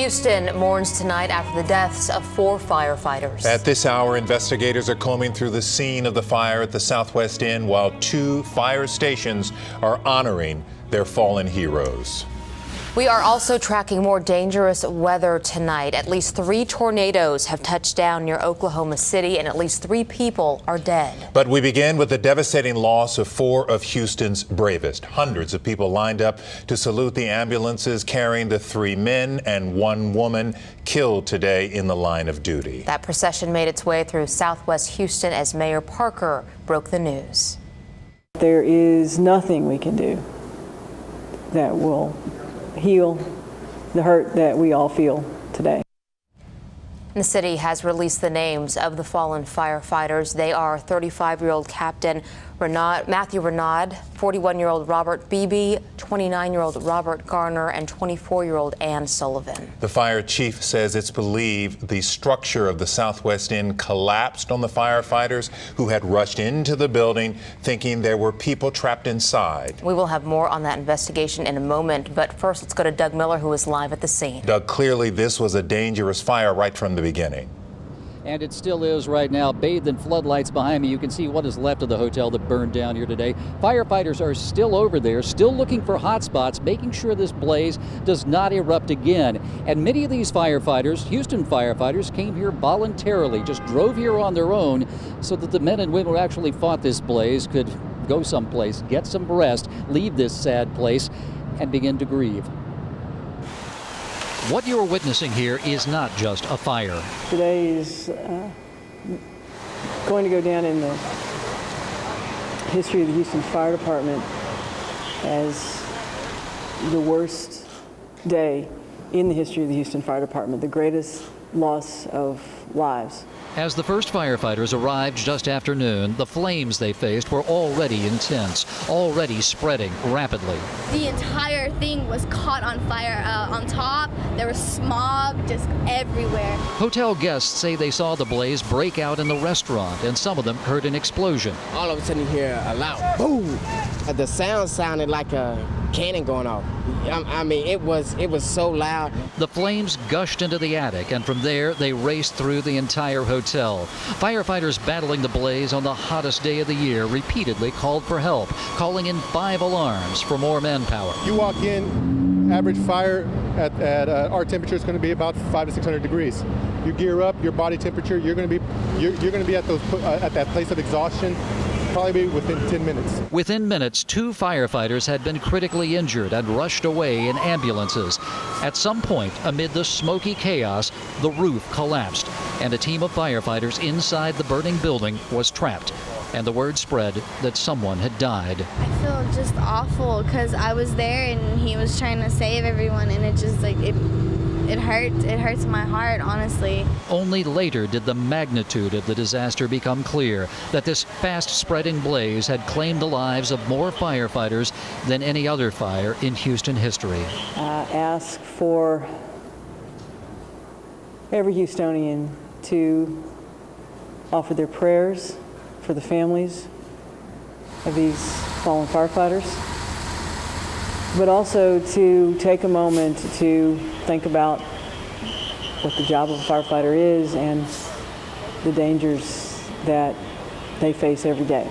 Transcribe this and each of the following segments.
Houston mourns tonight after the deaths of 4 firefighters. At this hour, investigators are combing through the scene of the fire at the Southwest Inn while 2 fire stations are honoring their fallen heroes. We are also tracking more dangerous weather tonight. At least 3 tornadoes have touched down near Oklahoma City, and at least 3 people are dead. But we begin with the devastating loss of 4 of Houston's bravest. Hundreds of people lined up to salute the ambulances carrying the 3 men and 1 woman killed today in the line of duty. That procession made its way through Southwest Houston as Mayor Parker broke the news. There is nothing we can do that will heal the hurt that we all feel today. The city has released the names of the fallen firefighters. They are 35-year-old Captain Matthew Renaud, 41-year-old Robert Beebe, 29-year-old Robert Garner, and 24-year-old Ann Sullivan. The fire chief says it's believed the structure of the Southwest Inn collapsed on the firefighters who had rushed into the building thinking there were people trapped inside. We will have more on that investigation in a moment, but first let's go to Doug Miller, who is live at the scene. Doug, clearly this was a dangerous fire right from the beginning. And it still is right now. Bathed in floodlights behind me, you can see what is left of the hotel that burned down here today. Firefighters are still over there, still looking for hot spots, making sure this blaze does not erupt again. And many of these firefighters, Houston firefighters, came here voluntarily, just drove here on their own so that the men and women who actually fought this blaze could go someplace, get some rest, leave this sad place, and begin to grieve. What you're witnessing here is not just a fire. Today is going to go down in the history of the Houston Fire Department as the worst day in the history of the Houston Fire Department, the greatest loss of lives. As the first firefighters arrived just after noon, the flames they faced were already intense, already spreading rapidly. The entire thing was caught on fire on top. There was smog just everywhere. Hotel guests say they saw the blaze break out in the restaurant, and some of them heard an explosion. All of a sudden you hear a loud boom. The sound sounded like a cannon going off. I mean, it was so loud. The flames gushed into the attic, and from there they raced through the entire hotel. Firefighters battling the blaze on the hottest day of the year repeatedly called for help, calling in 5 alarms for more manpower. You walk in, average fire at our temperature is going to be about 500 to 600 degrees. You gear up, your body temperature, you're going to be at that place of exhaustion. Probably within 10 minutes. Within minutes, 2 firefighters had been critically injured and rushed away in ambulances. At some point, amid the smoky chaos, the roof collapsed, and a team of firefighters inside the burning building was trapped. And the word spread that someone had died. I feel just awful because I was there and he was trying to save everyone, and it just like it hurts. It hurts my heart, honestly. Only later did the magnitude of the disaster become clear, that this fast-spreading blaze had claimed the lives of more firefighters than any other fire in Houston history. I ask for every Houstonian to offer their prayers for the families of these fallen firefighters, but also to take a moment to think about what the job of a firefighter is and the dangers that they face every day.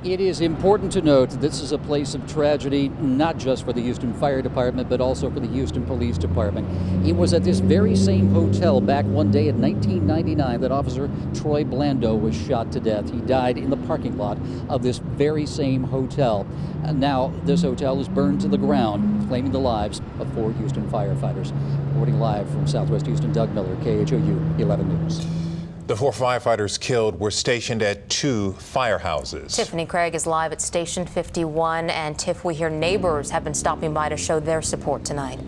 It is important to note that this is a place of tragedy, not just for the Houston Fire Department, but also for the Houston Police Department. It was at this very same hotel back one day in 1999 that Officer Troy Blando was shot to death. He died in the parking lot of this very same hotel. Now, this hotel is burned to the ground, claiming the lives of 4 Houston firefighters. Reporting live from Southwest Houston, Doug Miller, KHOU 11 News. The 4 firefighters killed were stationed at 2 firehouses. Tiffany Craig is live at Station 51, and Tiff, we hear neighbors have been stopping by to show their support tonight.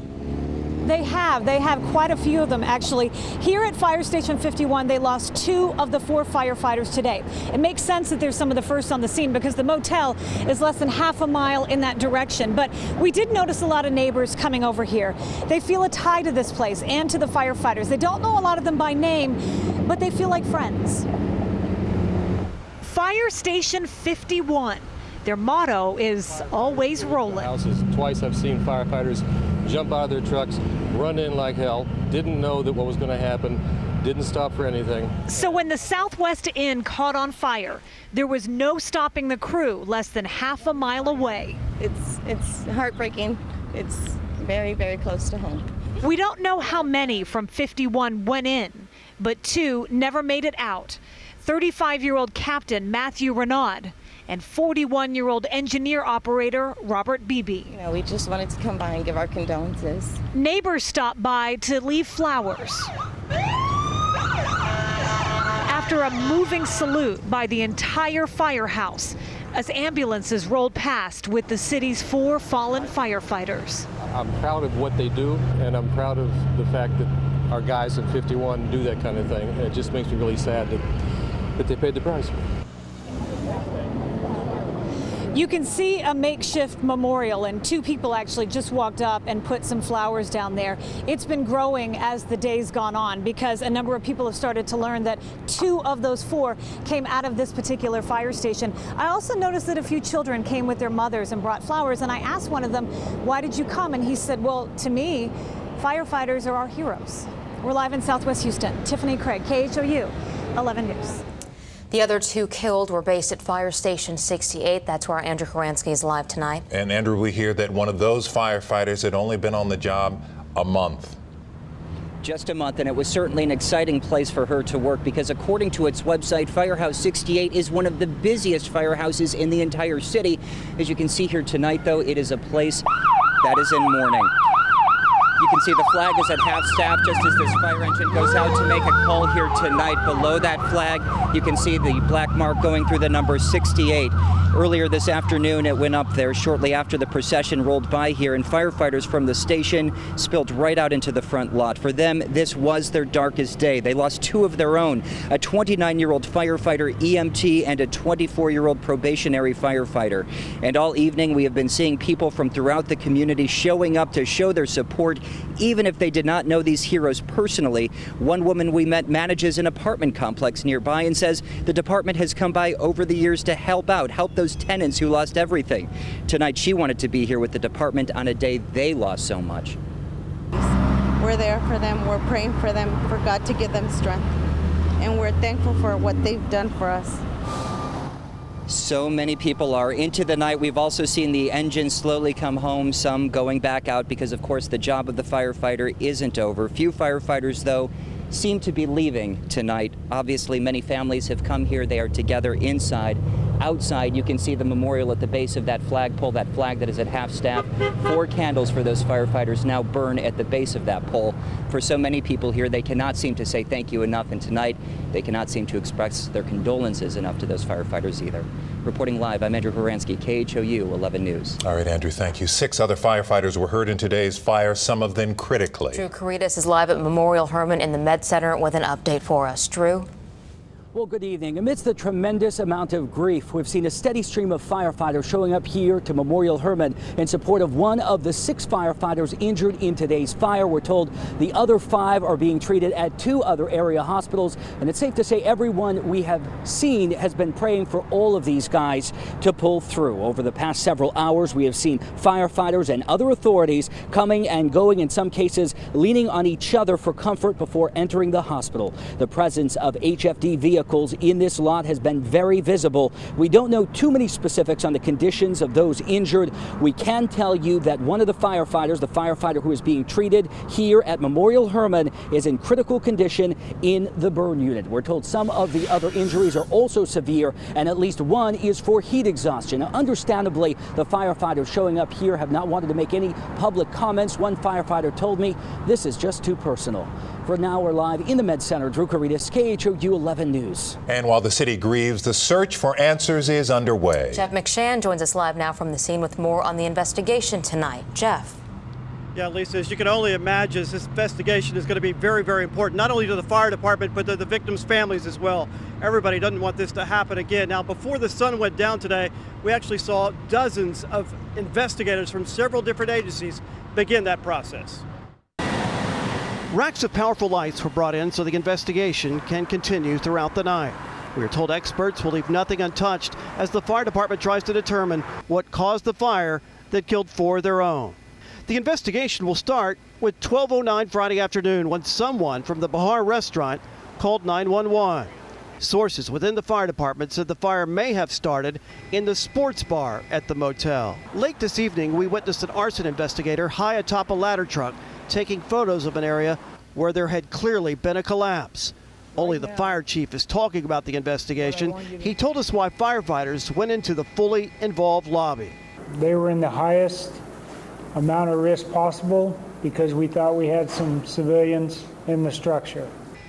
They have quite a few of them, actually. Here at Fire Station 51, they lost 2 of the 4 firefighters today. It makes sense that they're some of the first on the scene because the motel is less than half a mile in that direction. But we did notice a lot of neighbors coming over here. They feel a tie to this place and to the firefighters. They don't know a lot of them by name, but they feel like friends. Fire Station 51. Their motto is always rolling. Houses. Twice I've seen firefighters jump out of their trucks, run in like hell, didn't know that what was going to happen, didn't stop for anything. So when the Southwest Inn caught on fire, there was no stopping the crew less than half a mile away. It's heartbreaking. It's very, very close to home. We don't know how many from 51 went in, but 2 never made it out. 35-year-old Captain Matthew Renaud and 41-year-old engineer operator Robert Beebe. You know, we just wanted to come by and give our condolences. Neighbors stopped by to leave flowers. After a moving salute by the entire firehouse, as ambulances rolled past with the city's 4 fallen firefighters. I'm proud of what they do, and I'm proud of the fact that our guys in 51 do that kind of thing. And it just makes me really sad that they paid the price. You can see a makeshift memorial, and 2 people actually just walked up and put some flowers down there. It's been growing as the days gone on because a number of people have started to learn that 2 of those 4 came out of this particular fire station. I also noticed that a few children came with their mothers and brought flowers, and I asked one of them, "Why did you come?" And he said, "Well, to me, firefighters are our heroes." We're live in Southwest Houston. Tiffany Craig, KHOU 11 News. The other 2 killed were based at Fire Station 68. That's where Andrew Horansky is live tonight. And Andrew, we hear that one of those firefighters had only been on the job a month. Just a month, and it was certainly an exciting place for her to work because according to its website, Firehouse 68 is one of the busiest firehouses in the entire city. As you can see here tonight, though, it is a place that is in mourning. You can see the flag is at half staff just as this fire engine goes out to make a call here tonight. Below that flag, you can see the black mark going through the number 68. Earlier this afternoon, it went up there shortly after the procession rolled by here, and firefighters from the station spilled right out into the front lot. For them, this was their darkest day. They lost 2 of their own, a 29-year-old firefighter EMT and a 24-year-old probationary firefighter. And all evening, we have been seeing people from throughout the community showing up to show their support, even if they did not know these heroes personally. One woman we met manages an apartment complex nearby and says the department has come by over the years to help those tenants who lost everything. Tonight, she wanted to be here with the department on a day they lost so much. We're there for them. We're praying for them, for God to give them strength. And we're thankful for what they've done for us. So many people are into the night. We've also seen the engine slowly come home, some going back out because, of course, the job of the firefighter isn't over. Few firefighters, though, seem to be leaving tonight. Obviously, many families have come here. They are together inside. Outside, you can see the memorial at the base of that flagpole, that flag that is at half staff. 4 candles for those firefighters now burn at the base of that pole. For so many people here, they cannot seem to say thank you enough, and tonight they cannot seem to express their condolences enough to those firefighters either. Reporting live, I'm Andrew Horansky, KHOU 11 News. All right, Andrew, thank you. 6 other firefighters were hurt in today's fire, some of them critically. Drew Caritas is live at Memorial Hermann in the Med Center with an update for us. Drew? Well, good evening. Amidst the tremendous amount of grief, we've seen a steady stream of firefighters showing up here to Memorial Hermann in support of one of the 6 firefighters injured in today's fire. We're told the other 5 are being treated at 2 other area hospitals, and it's safe to say everyone we have seen has been praying for all of these guys to pull through. Over the past several hours, we have seen firefighters and other authorities coming and going, in some cases leaning on each other for comfort before entering the hospital. The presence of HFD vehicles in this lot has been very visible. We don't know too many specifics on the conditions of those injured. We can tell you that one of the firefighters, the firefighter who is being treated here at Memorial Hermann, is in critical condition in the burn unit. We're told some of the other injuries are also severe, and at least one is for heat exhaustion. Now, understandably, the firefighters showing up here have not wanted to make any public comments. One firefighter told me this is just too personal. For now, we're live in the Med Center. Drew Caritas, KHOU 11 News. And while the city grieves, the search for answers is underway. Jeff McShann joins us live now from the scene with more on the investigation tonight. Jeff. Yeah, Lisa, as you can only imagine, this investigation is going to be very, very important, not only to the fire department, but to the victims' families as well. Everybody doesn't want this to happen again. Now, before the sun went down today, we actually saw dozens of investigators from several different agencies begin that process. Racks of powerful lights were brought in so the investigation can continue throughout the night. We are told experts will leave nothing untouched as the fire department tries to determine what caused the fire that killed 4 of their own. The investigation will start with 12:09 Friday afternoon when someone from the Bahar restaurant called 911. Sources within the fire department said the fire may have started in the sports bar at the motel. Late this evening, we witnessed an arson investigator high atop a ladder truck taking photos of an area where there had clearly been a collapse. Only the fire chief is talking about the investigation. He told us why firefighters went into the fully involved lobby. They were in the highest amount of risk possible because we thought we had some civilians in the structure.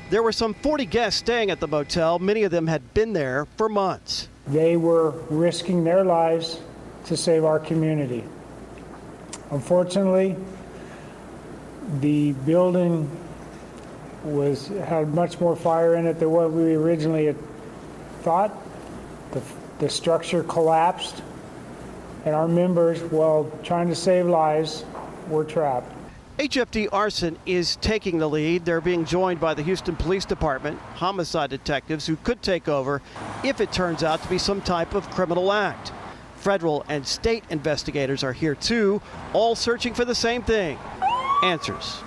There were some 40 guests staying at the motel. Many of them had been there for months. They were risking their lives to save our community. Unfortunately, the building had much more fire in it than what we originally had thought. The structure collapsed, and our members, while trying to save lives, were trapped. HFD Arson is taking the lead. They're being joined by the Houston Police Department, homicide detectives who could take over if it turns out to be some type of criminal act. Federal and state investigators are here too, all searching for the same thing: answers.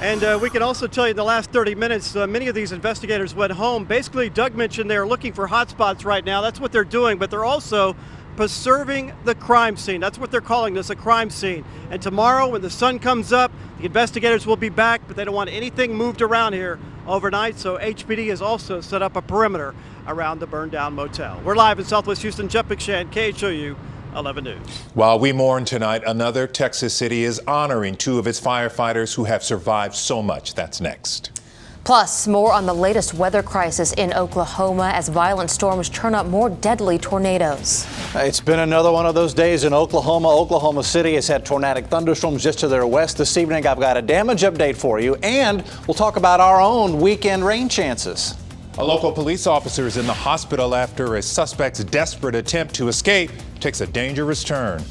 And we can also tell you in the last 30 minutes, many of these investigators went home. Basically, Doug mentioned they're looking for hotspots right now. That's what they're doing, but they're also preserving the crime scene. That's what they're calling this, a crime scene. And tomorrow, when the sun comes up, the investigators will be back, but they don't want anything moved around here overnight, so HPD has also set up a perimeter around the burned down motel. We're live in Southwest Houston. Jeff McShann, KHOU 11 News. While we mourn tonight, another Texas city is honoring two of its firefighters who have survived so much. That's next. Plus, more on the latest weather crisis in Oklahoma as violent storms turn up more deadly tornadoes. It's been another one of those days in Oklahoma. Oklahoma City has had tornadic thunderstorms just to their west. This evening, I've got a damage update for you, and we'll talk about our own weekend rain chances. A local police officer is in the hospital after a suspect's desperate attempt to escape takes a dangerous turn.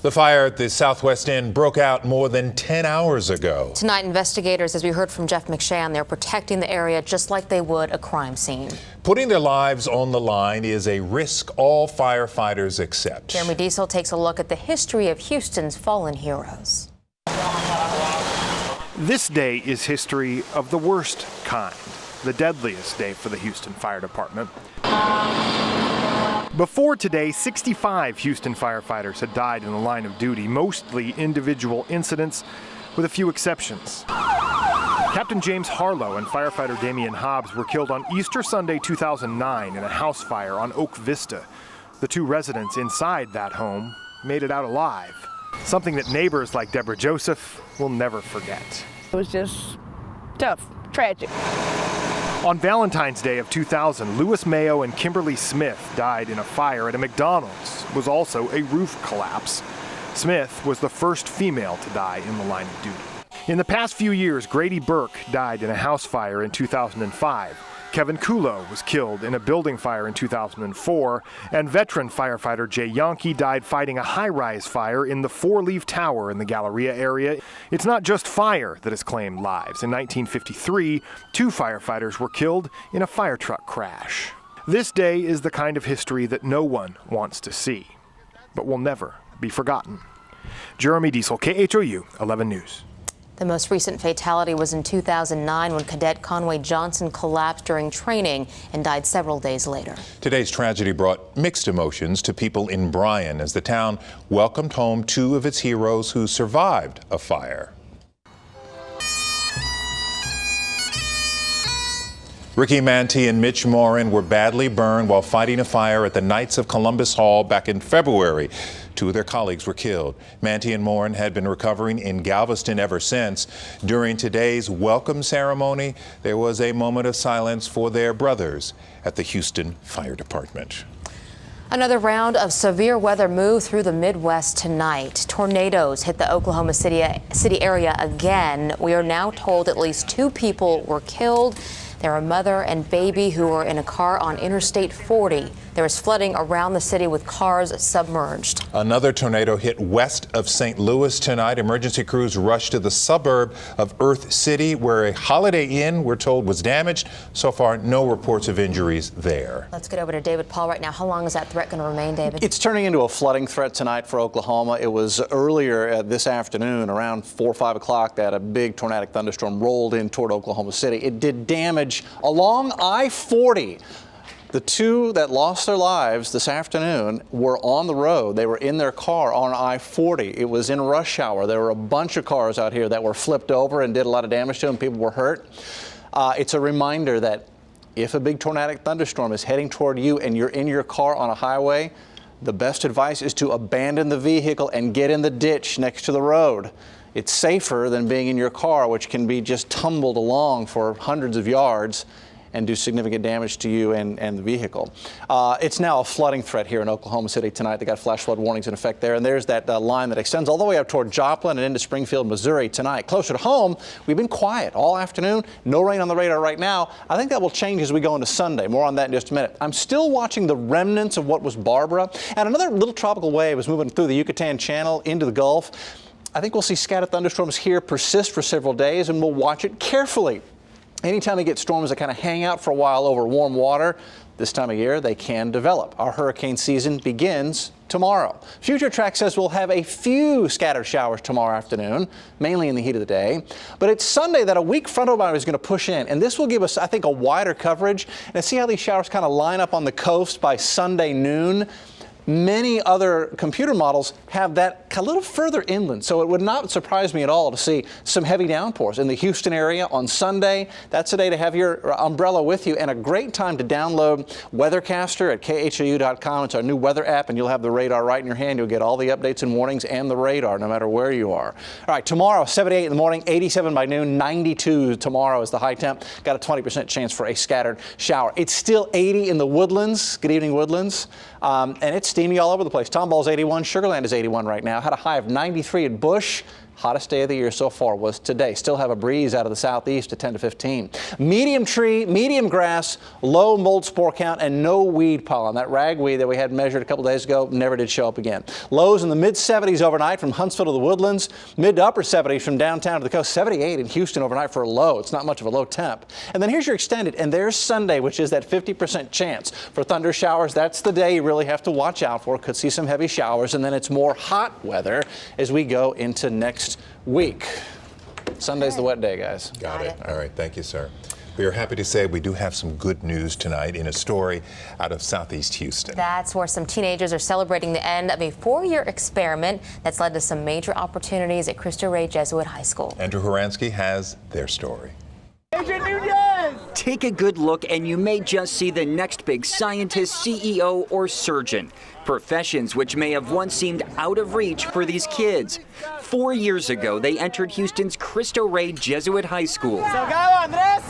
The fire at the Southwest Inn broke out more than 10 hours ago. Tonight, investigators, as we heard from Jeff McShann, they're protecting the area just like they would a crime scene. Putting their lives on the line is a risk all firefighters accept. Jeremy Diesel takes a look at the history of Houston's fallen heroes. This day is history of the worst kind, the deadliest day for the Houston Fire Department. Before today, 65 Houston firefighters had died in the line of duty, mostly individual incidents, with a few exceptions. Captain James Harlow and firefighter Damian Hobbs were killed on Easter Sunday 2009 in a house fire on Oak Vista. The two residents inside that home made it out alive, something that neighbors like Deborah Joseph will never forget. It was just tough, tragic. On Valentine's Day of 2000, Lewis Mayo and Kimberly Smith died in a fire at a McDonald's. It was also a roof collapse. Smith was the first female to die in the line of duty. In the past few years, Grady Burke died in a house fire in 2005. Kevin Kulo was killed in a building fire in 2004, and veteran firefighter Jay Yonke died fighting a high-rise fire in the Four-Leaf Tower in the Galleria area. It's not just fire that has claimed lives. In 1953, two firefighters were killed in a fire truck crash. This day is the kind of history that no one wants to see, but will never be forgotten. Jeremy Diesel, KHOU 11 News. The most recent fatality was in 2009 when Cadet Conway Johnson collapsed during training and died several days later. Today's tragedy brought mixed emotions to people in Bryan as the town welcomed home two of its heroes who survived a fire. Ricky Manti and Mitch Morin were badly burned while fighting a fire at the Knights of Columbus Hall back in February. Two of their colleagues were killed. Manti and Morin had been recovering in Galveston ever since. During today's welcome ceremony, there was a moment of silence for their brothers at the Houston Fire Department. Another round of severe weather moved through the Midwest tonight. Tornadoes hit the Oklahoma City area again. We are now told at least two people were killed. There are a mother and baby who were in a car on Interstate 40. There is flooding around the city with cars submerged. Another tornado hit west of St. Louis tonight. Emergency crews rushed to the suburb of Earth City, where a Holiday Inn, we're told, was damaged. So far, no reports of injuries there. Let's get over to David Paul right now. How long is that threat going to remain, David? It's turning into a flooding threat tonight for Oklahoma. It was earlier this afternoon, around 4 or 5 o'clock, that a big tornadic thunderstorm rolled in toward Oklahoma City. It did damage along I-40. The two that lost their lives this afternoon were on the road. They were in their car on I-40. It was in rush hour. There were a bunch of cars out here that were flipped over and did a lot of damage to them. People were hurt. It's a reminder that if a big tornadic thunderstorm is heading toward you and you're in your car on a highway, the best advice is to abandon the vehicle and get in the ditch next to the road. It's safer than being in your car, which can be just tumbled along for hundreds of yards and do significant damage to you and the vehicle. It's now a flooding threat here in Oklahoma City tonight. They got flash flood warnings in effect there. And there's that line that extends all the way up toward Joplin and into Springfield, Missouri tonight. Closer to home, we've been quiet all afternoon. No rain on the radar right now. I think that will change as we go into Sunday. More on that in just a minute. I'm still watching the remnants of what was Barbara. And another little tropical wave is moving through the Yucatan Channel into the Gulf. I think we'll see scattered thunderstorms here persist for several days, and we'll watch it carefully. Anytime we get storms that kind of hang out for a while over warm water, this time of year, they can develop. Our hurricane season begins tomorrow. Future Track says we'll have a few scattered showers tomorrow afternoon, mainly in the heat of the day. But it's Sunday that a weak frontal boundary is going to push in, and this will give us, I think, a wider coverage. And see how these showers kind of line up on the coast by Sunday noon. Many other computer models have that a little further inland, so it would not surprise me at all to see some heavy downpours in the Houston area on Sunday. That's a day to have your umbrella with you, and a great time to download Weathercaster at KHOU.com. It's our new weather app, and you'll have the radar right in your hand. You'll get all the updates and warnings and the radar, no matter where you are. All right, tomorrow, 78 in the morning, 87 by noon, 92 tomorrow is the high temp. Got a 20% chance for a scattered shower. It's still 80 in the Woodlands. Good evening, Woodlands. And it's steamy all over the place. Tomball's 81, Sugar Land is 81 right now. Had a high of 93 at Bush. Hottest day of the year so far was today. Still have a breeze out of the southeast at 10 to 15. Medium tree, medium grass, low mold spore count, and no weed pollen. That ragweed that we had measured a couple days ago never did show up again. Lows in the mid-70s overnight from Huntsville to the Woodlands. Mid to upper 70s from downtown to the coast. 78 in Houston overnight for a low. It's not much of a low temp. And then here's your extended. And there's Sunday, which is that 50% chance for thunder showers. That's the day you really have to watch out for. Could see some heavy showers. And then it's more hot weather as we go into next week. Sunday's the wet day, guys. Got it. All right. Thank you, sir. We are happy to say we do have some good news tonight in a story out of Southeast Houston. That's where some teenagers are celebrating the end of a 4-year experiment that's led to some major opportunities at Cristo Rey Jesuit High School. Andrew Horansky has their story. Take a good look and you may just see the next big scientist, CEO, or surgeon. Professions which may have once seemed out of reach for these kids. 4 years ago, they entered Houston's Cristo Rey Jesuit High School.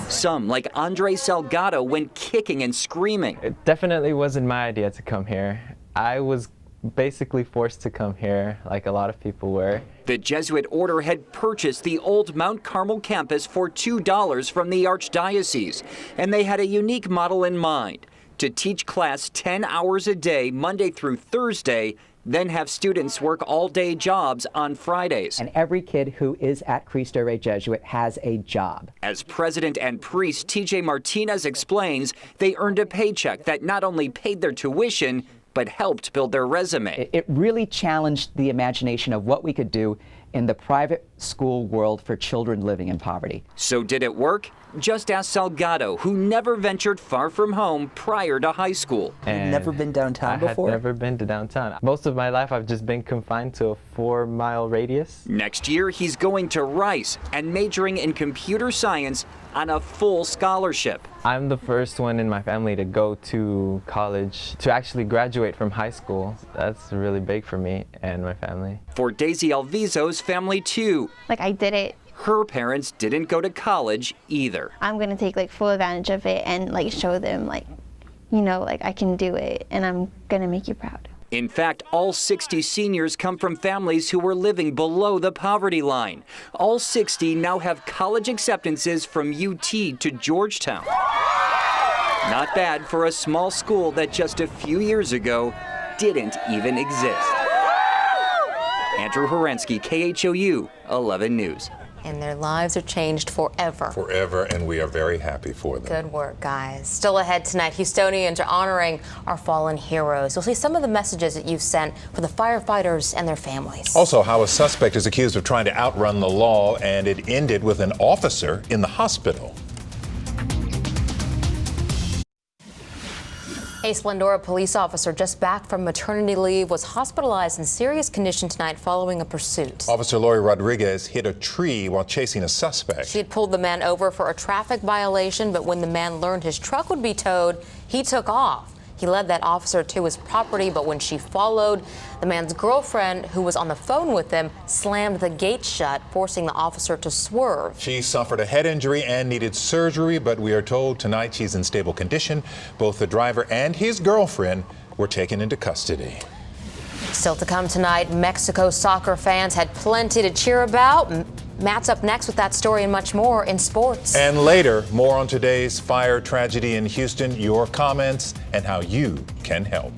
Some, like Andre Salgado, went kicking and screaming. It definitely wasn't my idea to come here. I was basically forced to come here, like a lot of people were. The Jesuit order had purchased the old Mount Carmel campus for $2 from the Archdiocese, and they had a unique model in mind: to teach class 10 hours a day, Monday through Thursday, then have students work all-day jobs on Fridays. And every kid who is at Cristo Rey Jesuit has a job. As president and priest TJ Martinez explains, they earned a paycheck that not only paid their tuition, but helped build their resume. It really challenged the imagination of what we could do in the private school world for children living in poverty. So did it work? Just ask Salgado, who never ventured far from home prior to high school. You've never been downtown before? I had never been to downtown. Most of my life I've just been confined to a 4-mile radius. Next year he's going to Rice and majoring in computer science on a full scholarship. I'm the first one in my family to go to college, to actually graduate from high school. That's really big for me and my family. For Daisy Alvizo's family too. I did it. Her parents didn't go to college either. I'm gonna take full advantage of it and show them I can do it, and I'm gonna make you proud. In fact, all 60 seniors come from families who were living below the poverty line. All 60 now have college acceptances from UT to Georgetown. Not bad for a small school that just a few years ago didn't even exist. Andrew Horensky, KHOU 11 News. And their lives are changed forever. Forever, and we are very happy for them. Good work, guys. Still ahead tonight, Houstonians are honoring our fallen heroes. We'll see some of the messages that you've sent for the firefighters and their families. Also, how a suspect is accused of trying to outrun the law, and it ended with an officer in the hospital. A Splendora police officer just back from maternity leave was hospitalized in serious condition tonight following a pursuit. Officer Lori Rodriguez hit a tree while chasing a suspect. She had pulled the man over for a traffic violation, but when the man learned his truck would be towed, he took off. He led that officer to his property, but when she followed, the man's girlfriend, who was on the phone with him, slammed the gate shut, forcing the officer to swerve. She suffered a head injury and needed surgery, but we are told tonight she's in stable condition. Both the driver and his girlfriend were taken into custody. Still to come tonight, Mexico soccer fans had plenty to cheer about. Matt's up next with that story and much more in sports. And later, more on today's fire tragedy in Houston, your comments, and how you can help.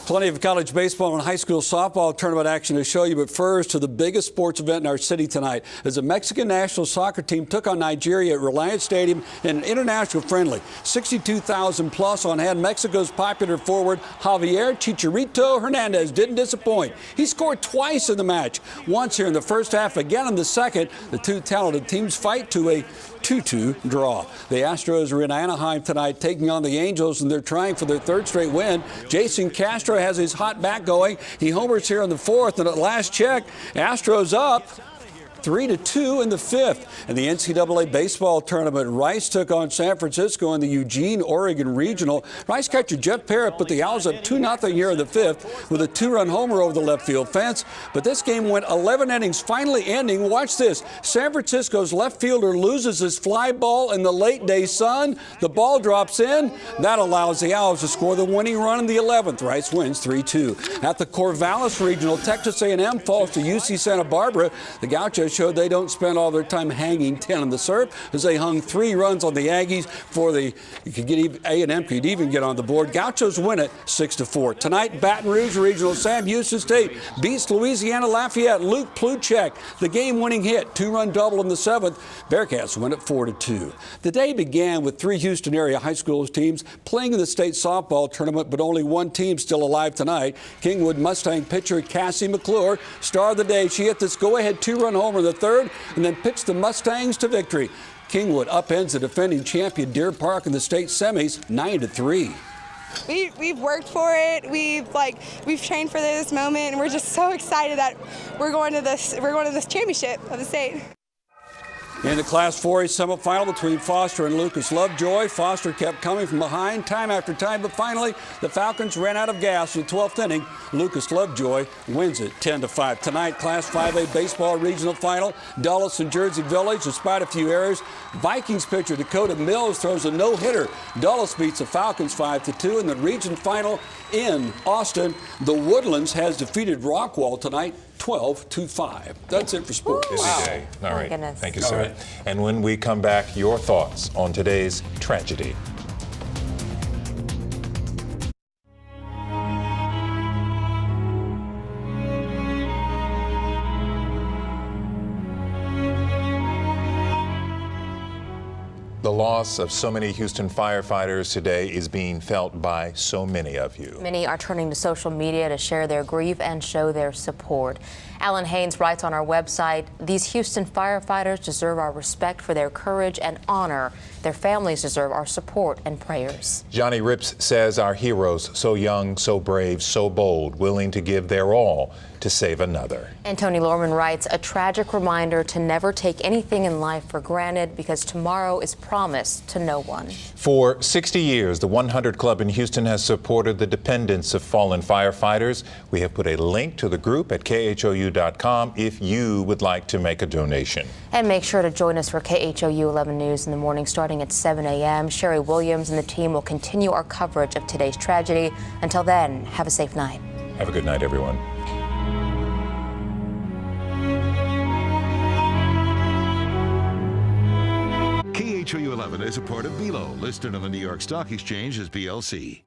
Plenty of college baseball and high school softball tournament action to show you, but first to the biggest sports event in our city tonight as the Mexican national soccer team took on Nigeria at Reliance Stadium in an international friendly. 62,000 plus on hand. Mexico's popular forward Javier Chicharito Hernandez didn't disappoint. He scored twice in the match, once here in the first half, again in the second. The two talented teams fight to a 2-2 draw. The Astros are in Anaheim tonight taking on the Angels, and they're trying for their third straight win. Jason Castro has his hot bat going. He homers here in the fourth, and at last check, Astros up 3-2 in the fifth. In the NCAA baseball tournament, Rice took on San Francisco in the Eugene, Oregon Regional. Rice catcher Jeff Parrott put the Owls up 2-0 here in the fifth with a two-run homer over the left field fence. But this game went 11 innings, finally ending. Watch this. San Francisco's left fielder loses his fly ball in the late day sun. The ball drops in. That allows the Owls to score the winning run in the 11th. Rice wins 3-2. At the Corvallis Regional, Texas A&M falls to UC Santa Barbara. The Gauchos showed they don't spend all their time hanging 10 in the SERP as they hung 3 runs on the Aggies before A&M could even get on the board. Gauchos win it 6-4. Tonight, Baton Rouge Regional, Sam Houston State beats Louisiana Lafayette. Luke Pluchek, the game-winning hit, 2-run double in the 7th. Bearcats win it 4-2. The day began with 3 Houston area high school teams playing in the state softball tournament, but only one team still alive tonight. Kingwood Mustang pitcher Cassie McClure, star of the day. She hit this go-ahead 2-run homer in the 3rd and then pitched the Mustangs to victory. Kingwood upends the defending champion Deer Park in the state semis 9-3. We've worked for it. We've trained for this moment, and we're just so excited that we're going to this championship of the state. In the Class 4A semifinal between Foster and Lucas Lovejoy, Foster kept coming from behind time after time, but finally the Falcons ran out of gas in the 12th inning. Lucas Lovejoy wins it 10-5. Tonight, Class 5A baseball regional final, Dulles and Jersey Village. Despite a few errors, Vikings pitcher Dakota Mills throws a no-hitter. Dulles beats the Falcons 5-2 in the region final in Austin. The Woodlands has defeated Rockwall tonight 12-5. That's it for sports. Busy day. All right. Goodness. Thank you, sir. And when we come back, your thoughts on today's tragedy. The loss of so many Houston firefighters today is being felt by so many of you. Many are turning to social media to share their grief and show their support. Alan Haynes writes on our website, "These Houston firefighters deserve our respect for their courage and honor. Their families deserve our support and prayers." Johnny Rips says our heroes, so young, so brave, so bold, willing to give their all to save another. And Tony Lorman writes, "A tragic reminder to never take anything in life for granted because tomorrow is promised to no one." For 60 years, the 100 Club in Houston has supported the dependents of fallen firefighters. We have put a link to the group at KHOU.com if you would like to make a donation. And make sure to join us for KHOU 11 News in the morning starting at 7 a.m. Sherry Williams and the team will continue our coverage of today's tragedy. Until then, have a safe night. Have a good night, everyone. KHOU 11 is a part of BELO, listed on the New York Stock Exchange as BLC.